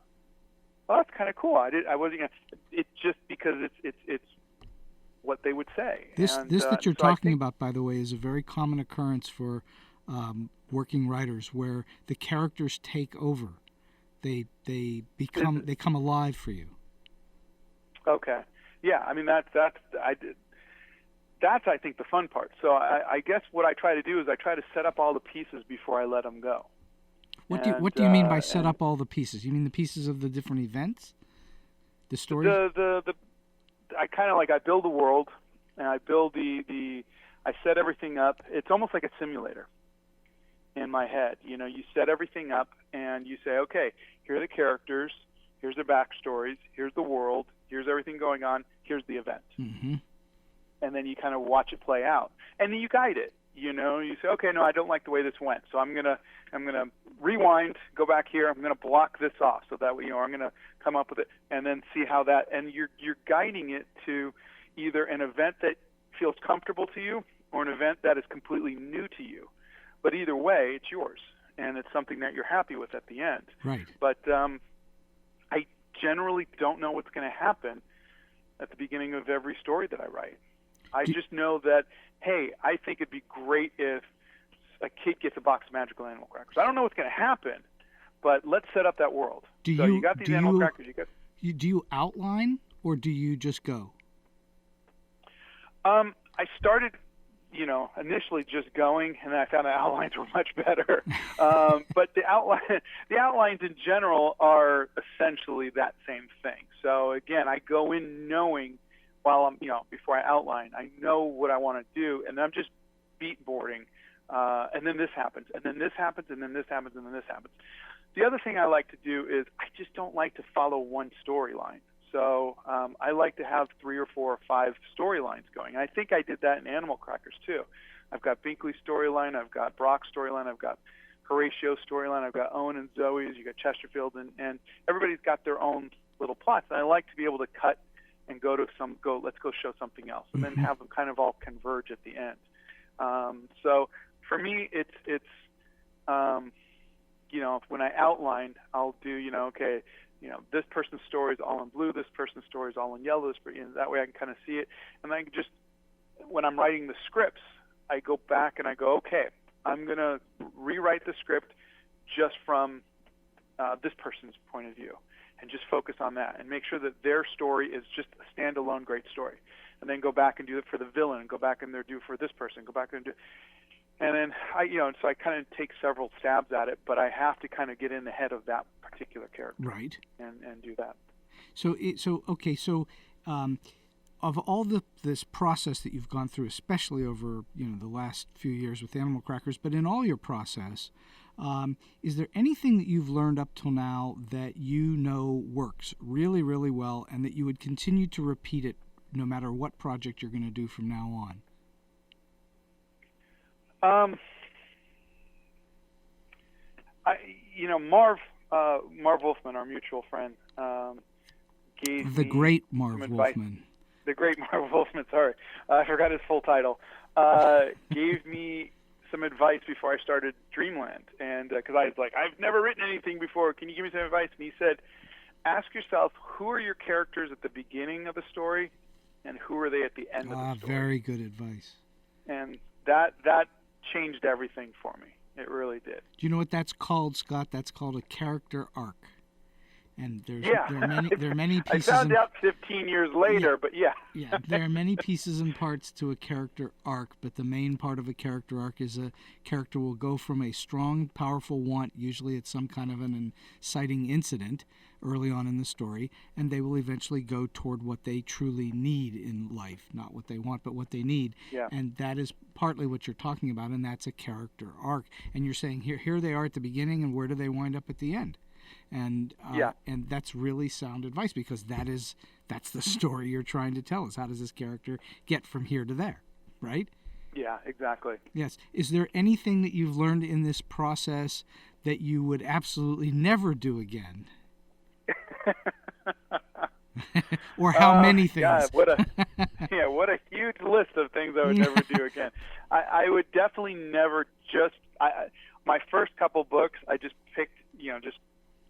well, that's kind of cool. I wasn't gonna. It's just because it's what they would say. This that you're talking about, by the way, is a very common occurrence for working writers, where the characters take over. They come alive for you. Okay. Yeah, I mean that's I think the fun part. So I guess what I try to do is I try to set up all the pieces before I let them go. What do you mean by set up all the pieces? You mean the pieces of the different events, the stories? I kind of I build a world, and I build I set everything up. It's almost like a simulator in my head. You set everything up, and you say, okay, here are the characters, here's their backstories, here's the world, here's everything going on, here's the event. Mm-hmm. And then you kind of watch it play out, and then you guide it. You say, okay, no, I don't like the way this went, so I'm gonna rewind, go back here. I'm gonna block this off, so that way, I'm gonna come up with it, and then see how that. And you're guiding it to either an event that feels comfortable to you, or an event that is completely new to you. But either way, it's yours, and it's something that you're happy with at the end. Right. But I generally don't know what's going to happen at the beginning of every story that I write. I just know that, hey, I think it'd be great if a kid gets a box of magical animal crackers. I don't know what's going to happen, but let's set up that world. You got these animal crackers. Do you outline, or do you just go? I started, initially just going, and then I found the outlines were much better. But the outlines in general are essentially that same thing. So again, I go in knowing, while I'm, before I outline, I know what I want to do, and I'm just beat boarding. And then this happens, and then this happens, and then this happens, and then this happens. The other thing I like to do is I just don't like to follow one storyline. So I like to have 3 or 4 or 5 storylines going. And I think I did that in Animal Crackers too. I've got Binkley's storyline, I've got Brock's storyline, I've got Horatio's storyline. I've got Owen and Zoe's. You got Chesterfield, and everybody's got their own little plots. And I like to be able to cut and let's go show something else, and then have them kind of all converge at the end. So for me, it's when I outline, I'll do, this person's story is all in blue, this person's story is all in yellow. That way I can kind of see it. And I can just, when I'm writing the scripts, I go back and I go, okay, I'm going to rewrite the script just from this person's point of view, and just focus on that and make sure that their story is just a standalone great story. And then go back and do it for the villain, and go back and do for this person, go back and do. And then so I kind of take several stabs at it, but I have to kind of get in the head of that particular character, right? And do that. Of all this process that you've gone through, especially over the last few years with Animal Crackers, but in all your process, is there anything that you've learned up till now that works really, really well, and that you would continue to repeat it no matter what project you're going to do from now on? Marv Wolfman, our mutual friend, gave the me great Marv some Wolfman. The great Marv Wolfman, sorry. I forgot his full title. Gave me some advice before I started Dreamland. And because I was like, I've never written anything before. Can you give me some advice? And he said, ask yourself, who are your characters at the beginning of the story, and who are they at the end of the story? Very good advice. And that changed everything for me. It really did. Do you know what that's called, Scott? That's called a character arc. And there are many pieces. I found out 15 years later, but yeah. Yeah, there are many pieces and parts to a character arc, but the main part of a character arc is a character will go from a strong, powerful want, usually it's some kind of an inciting incident early on in the story, and they will eventually go toward what they truly need in life, not what they want, but what they need. Yeah. And that is partly what you're talking about, and that's a character arc. And you're saying, here they are at the beginning, and where do they wind up at the end? And and that's really sound advice, because that's the story you're trying to tell us. How does this character get from here to there, right? Yeah, exactly. Yes. Is there anything that you've learned in this process that you would absolutely never do again? Or how many things? God, what a huge list of things I would never do again. I would definitely never my first couple books, I just picked, just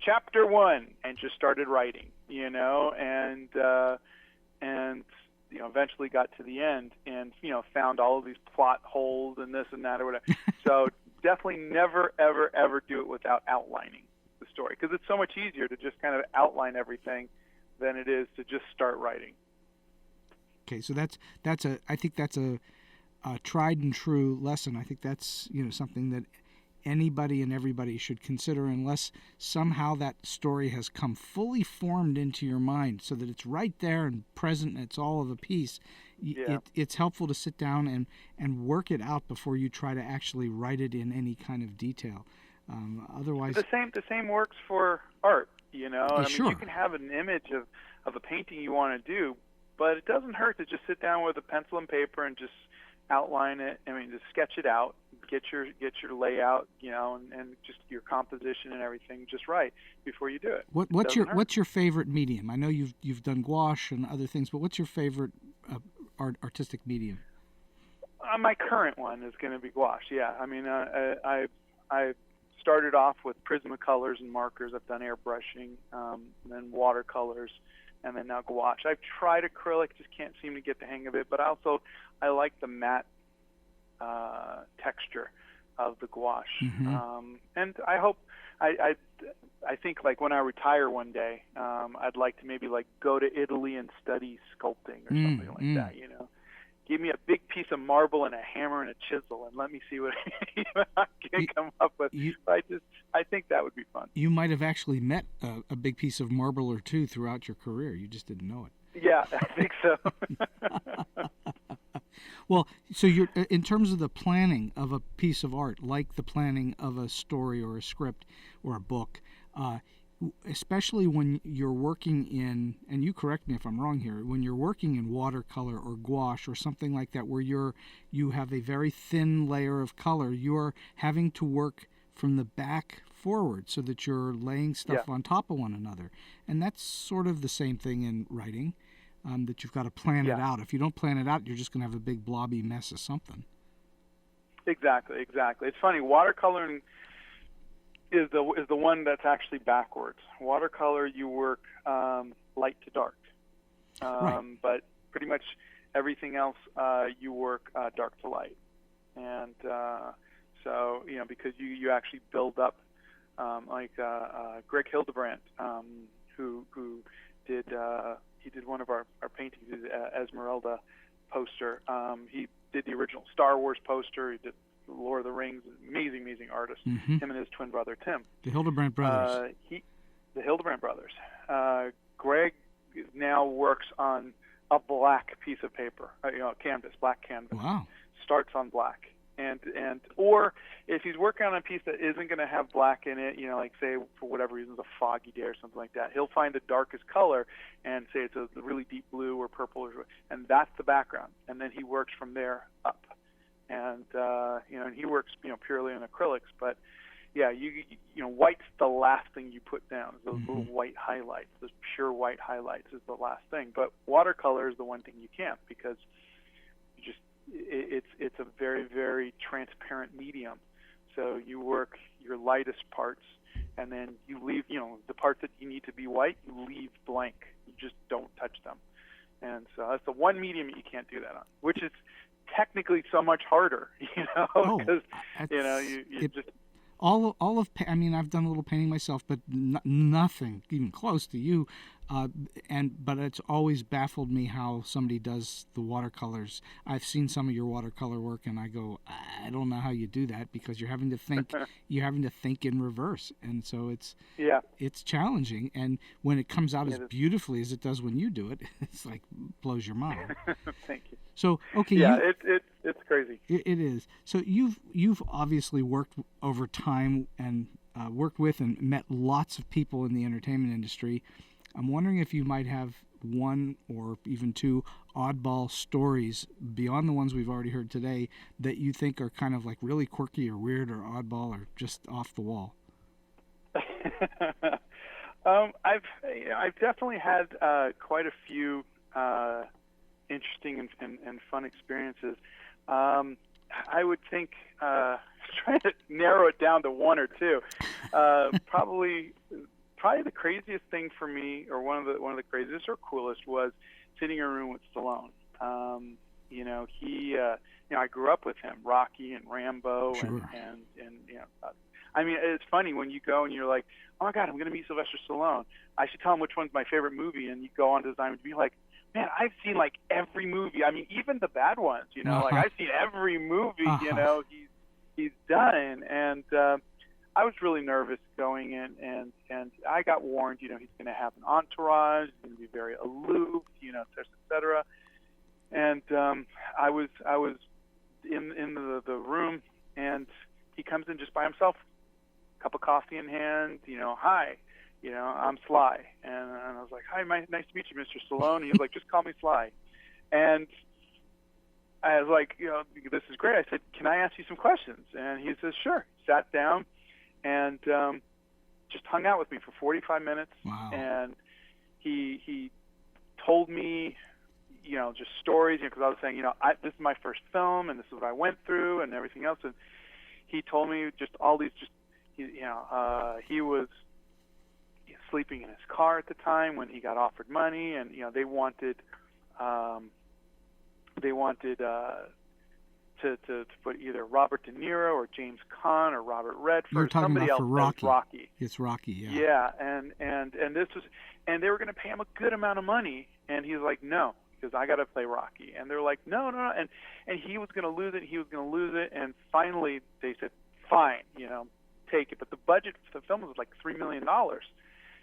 chapter 1 and just started writing, and eventually got to the end and, found all of these plot holes and this and that or whatever. So definitely never, ever, ever do it without outlining the story, because it's so much easier to just kind of outline everything than it is to just start writing. Okay, so I think that's a tried and true lesson. I think that's, something that anybody and everybody should consider, unless somehow that story has come fully formed into your mind so that it's right there and present and it's all of a piece. Yeah. It's helpful to sit down and work it out before you try to actually write it in any kind of detail. Otherwise, the same works for art. Sure. You can have an image of a painting you want to do, but it doesn't hurt to just sit down with a pencil and paper and just outline it. Just sketch it out, get your layout, and just your composition and everything just right before you do it. What's your favorite medium? I know you've done gouache and other things, but what's your favorite artistic medium? My current one is going to be gouache. Yeah, I started off with Prismacolors and markers. I've done airbrushing, then watercolors, and then now gouache. I've tried acrylic, just can't seem to get the hang of it. But I like the matte texture of the gouache. Mm-hmm. And I hope, I think like when I retire one day, I'd like to maybe like go to Italy and study sculpting or something like that. Give me a big piece of marble and a hammer and a chisel, and let me see what I can come up with. I think that would be fun. You might have actually met a big piece of marble or two throughout your career. You just didn't know it. Yeah, I think so. Well, so you're in terms of the planning of a piece of art, like the planning of a story or a script or a book, especially when you're working in, and you correct me if I'm wrong here, when you're working in watercolor or gouache or something like that, where you have a very thin layer of color, you're having to work from the back forward so that you're laying stuff on top of one another. And that's sort of the same thing in writing, that you've got to plan it out. If you don't plan it out, you're just going to have a big blobby mess of something. Exactly. It's funny. Watercoloring is the one that's actually backwards. Watercolor, you work light to dark, but pretty much everything else you work dark to light. And so because you actually build up, like Greg Hildebrandt, who did he did one of our paintings, Esmeralda poster. He did the original Star Wars poster. He did Lord of the Rings. Amazing artist. Him and his twin brother Tim. The Hildebrandt brothers. The Hildebrandt brothers. Greg now works on a black piece of paper, canvas, black canvas. Wow. Starts on black. Or if he's working on a piece that isn't going to have black in it, like say for whatever reason it's a foggy day or something like that, he'll find the darkest color and say it's a really deep blue or purple, and that's the background. And then he works from there up. And and he works purely on acrylics, but white's the last thing you put down. Those little white highlights, those pure white highlights is the last thing. But watercolor is the one thing you can't, because it's a very, very transparent medium. So you work your lightest parts, and then you leave, the parts that you need to be white, you leave blank. You just don't touch them. And so that's the one medium that you can't do that on, which is technically so much harder, because you just. All of I mean, I've done a little painting myself, but nothing even close to you. But it's always baffled me how somebody does the watercolors. I've seen some of your watercolor work, and I go, I don't know how you do that, because you're having to think. You're having to think in reverse, and so it's challenging. And when it comes out as beautifully as it does when you do it, it's like blows your mind. Thank you. So okay, it's crazy. It is. So you've obviously worked over time and worked with and met lots of people in the entertainment industry. I'm wondering if you might have one or even two oddball stories beyond the ones we've already heard today that you think are kind of like really quirky or weird or oddball or just off the wall. I've definitely had quite a few interesting and fun experiences. I would think, trying to narrow it down to one or two, probably the craziest thing for me, or one of the craziest or coolest, was sitting in a room with Stallone. I grew up with him, Rocky and Rambo, sure. and I mean, it's funny when you go and you're like, oh my God, I'm going to meet Sylvester Stallone. I should tell him which one's my favorite movie, and you go on to design to be like, man, I've seen like every movie. I mean, even the bad ones, like I've seen every movie, he's done. And I was really nervous going in, and I got warned, he's going to have an entourage, he's going to be very aloof, et cetera. And I was in the room, and he comes in just by himself, cup of coffee in hand, hi. I'm Sly. And I was like, hi, nice to meet you, Mr. Stallone. And he was like, just call me Sly. And I was like, this is great. I said, can I ask you some questions? And he says, sure. Sat down and just hung out with me for 45 minutes. Wow. And he told me, just stories, because I was saying, this is my first film, and this is what I went through, and everything else. And he told me just all these, he was sleeping in his car at the time when he got offered money, and they wanted to put either Robert De Niro or James Caan or Robert Redford. You're talking somebody about else for Rocky. Rocky. It's Rocky, yeah. Yeah, and this was, and they were going to pay him a good amount of money, and he was like, no, because I got to play Rocky. And they're like, no, and he was going to lose it, and finally they said, fine, take it. But the budget for the film was like $3 million.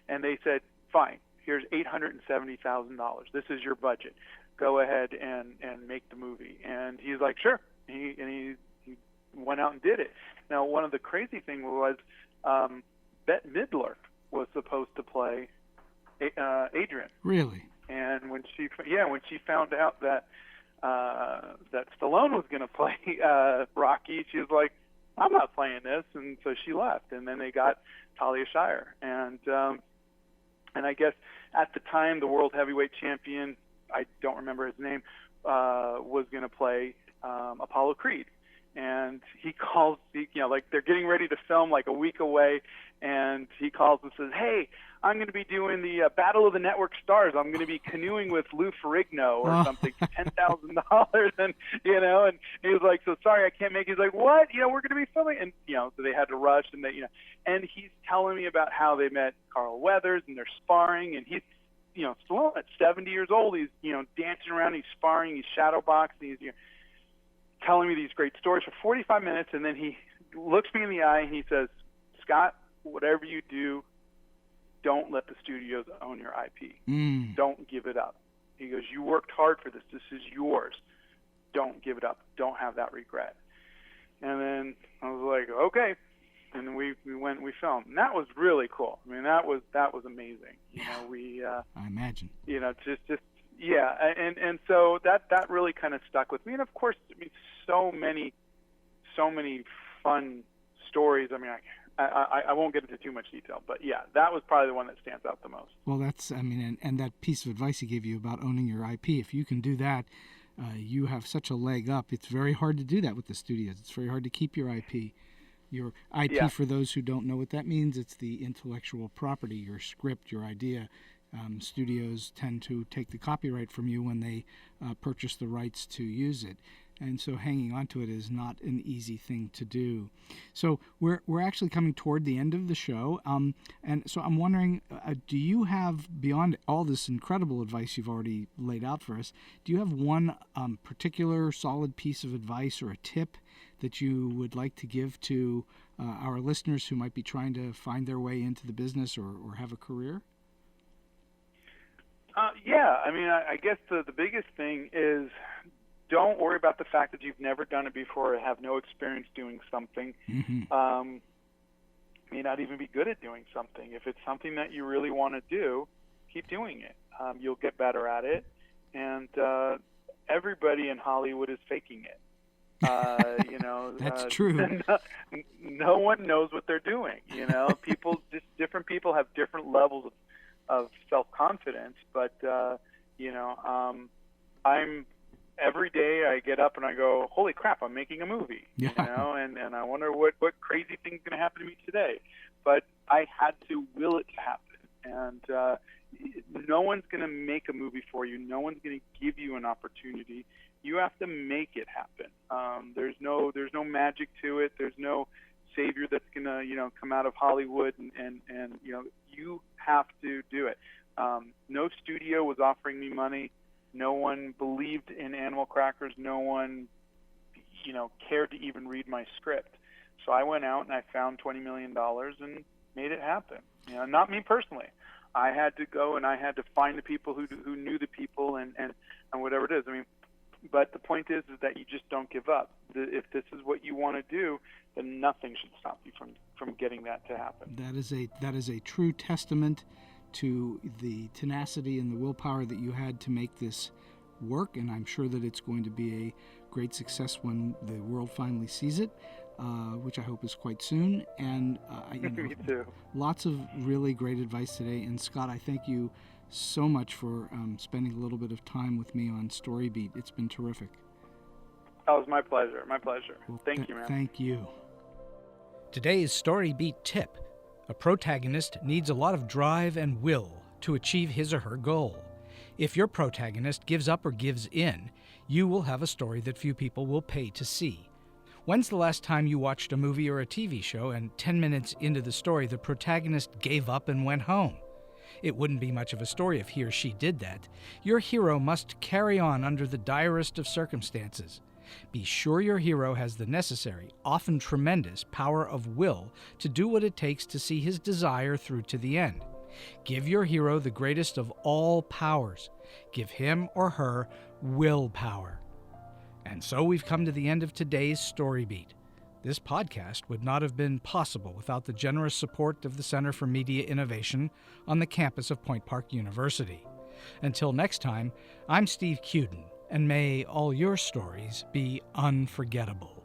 And they said, fine, here's $870,000. This is your budget. Go ahead and make the movie. And he's like, sure. And he went out and did it. Now, one of the crazy things was Bette Midler was supposed to play Adrian. Really? And when she found out that Stallone was going to play Rocky, she was like, I'm not playing this. And so she left. And then they got Talia Shire. And I guess at the time, the world heavyweight champion, I don't remember his name, was going to play Apollo Creed. And he calls, like they're getting ready to film like a week away, and he calls and says, "Hey, I'm going to be doing the Battle of the Network Stars. I'm going to be canoeing with Lou Ferrigno or something for $10,000." And, and he was like, "So sorry, I can't make it." He's like, "What? We're going to be filming." And, so they had to rush, and and he's telling me about how they met Carl Weathers and they're sparring, and he's, still at 70 years old. He's, dancing around, he's sparring, he's shadow boxing, he's, telling me these great stories for 45 minutes, and then he looks me in the eye and he says, "Scott, whatever you do, don't let the studios own your IP. Don't give it up." He goes, "You worked hard for this. This is yours. Don't give it up. Don't have that regret." And then I was like, "Okay." And then we went and we filmed. And that was really cool. I mean, that was amazing. I imagine. Just yeah, and so that really kind of stuck with me. And of course, I mean, so many fun stories. I mean, I won't get into too much detail, but yeah, that was probably the one that stands out the most. Well, that's, I mean, and that piece of advice he gave you about owning your IP, if you can do that, you have such a leg up. It's very hard to do that with the studios. It's very hard to keep your IP. Your IP, yeah. For those who don't know what that means, it's the intellectual property, your script, your idea. Studios tend to take the copyright from you when they purchase the rights to use it. And so hanging on to it is not an easy thing to do. So we're actually coming toward the end of the show. And so I'm wondering, do you have, beyond all this incredible advice you've already laid out for us, do you have one particular solid piece of advice or a tip that you would like to give to our listeners who might be trying to find their way into the business or have a career? Yeah, I mean, I guess the biggest thing is don't worry about the fact that you've never done it before or have no experience doing something. Mm-hmm. May not even be good at doing something. If it's something that you really want to do, keep doing it. You'll get better at it. And everybody in Hollywood is faking it. That's true. No one knows what they're doing. Different people have different levels of self-confidence, but I'm every day I get up and I go, holy crap, I'm making a movie. Yeah. And I wonder what crazy thing's going to happen to me today. But I had to will it to happen. And no one's going to make a movie for you. No one's going to give you an opportunity. You have to make it happen. There's no magic to it. There's no savior that's going to come out of Hollywood and you have to do it. No studio was offering me money. No one believed in Animal Crackers. No one cared to even read my script. So I went out and I found $20 million and made it happen. Not me personally. I had to go and I had to find the people who knew the people and whatever it is. I mean, but the point is that you just don't give up. If this is what you want to do, then nothing should stop you from getting that to happen. That is a true testament to the tenacity and the willpower that you had to make this work, and I'm sure that it's going to be a great success when the world finally sees it, which I hope is quite soon. And Me too. Lots of really great advice today. And Scott, I thank you so much for spending a little bit of time with me on StoryBeat. It's been terrific. Oh, it was my pleasure. My pleasure. Well, thank you, man. Thank you. Today's StoryBeat tip. A protagonist needs a lot of drive and will to achieve his or her goal. If your protagonist gives up or gives in, you will have a story that few people will pay to see. When's the last time you watched a movie or a TV show and 10 minutes into the story the protagonist gave up and went home? It wouldn't be much of a story if he or she did that. Your hero must carry on under the direst of circumstances. Be sure your hero has the necessary, often tremendous, power of will to do what it takes to see his desire through to the end. Give your hero the greatest of all powers. Give him or her willpower. And so we've come to the end of today's StoryBeat. This podcast would not have been possible without the generous support of the Center for Media Innovation on the campus of Point Park University. Until next time, I'm Steve Cuden, and may all your stories be unforgettable.